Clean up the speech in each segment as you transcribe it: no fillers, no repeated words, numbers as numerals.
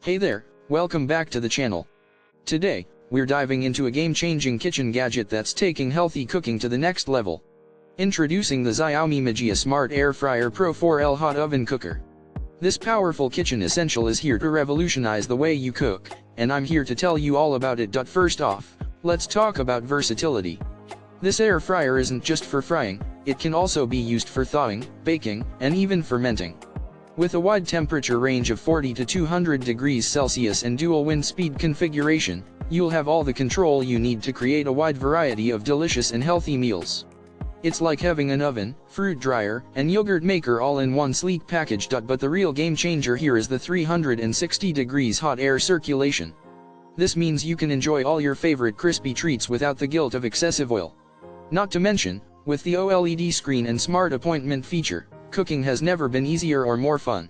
Hey there, welcome back to the channel. Today, we're diving into a game-changing kitchen gadget that's taking healthy cooking to the next level. Introducing the XIAOMI MIJIA Smart Air Fryer Pro 4L Hot Oven Cooker. This powerful kitchen essential is here to revolutionize the way you cook, and I'm here to tell you all about it. First off, let's talk about versatility. This air fryer isn't just for frying, it can also be used for thawing, baking, and even fermenting. With a wide temperature range of 40 to 200 degrees Celsius and dual wind speed configuration, you'll have all the control you need to create a wide variety of delicious and healthy meals. It's like having an oven, fruit dryer, and yogurt maker all in one sleek package. But the real game changer here is the 360 degrees hot air circulation. This means you can enjoy all your favorite crispy treats without the guilt of excessive oil. Not to mention, with the OLED screen and smart appointment feature, cooking has never been easier or more fun.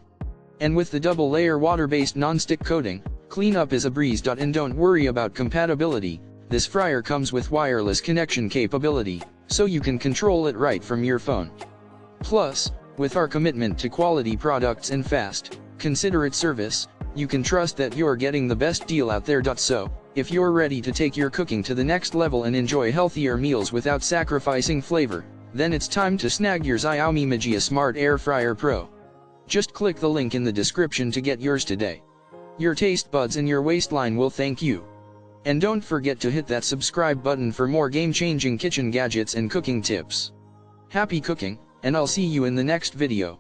And with the double-layer water-based non-stick coating, cleanup is a breeze. And don't worry about compatibility, this fryer comes with wireless connection capability, so you can control it right from your phone. Plus, with our commitment to quality products and fast, considerate service, you can trust that you're getting the best deal out there. So, if you're ready to take your cooking to the next level and enjoy healthier meals without sacrificing flavor, then it's time to snag your XIAOMI MIJIA Smart Air Fryer Pro. Just click the link in the description to get yours today. Your taste buds and your waistline will thank you. And don't forget to hit that subscribe button for more game-changing kitchen gadgets and cooking tips. Happy cooking, and I'll see you in the next video.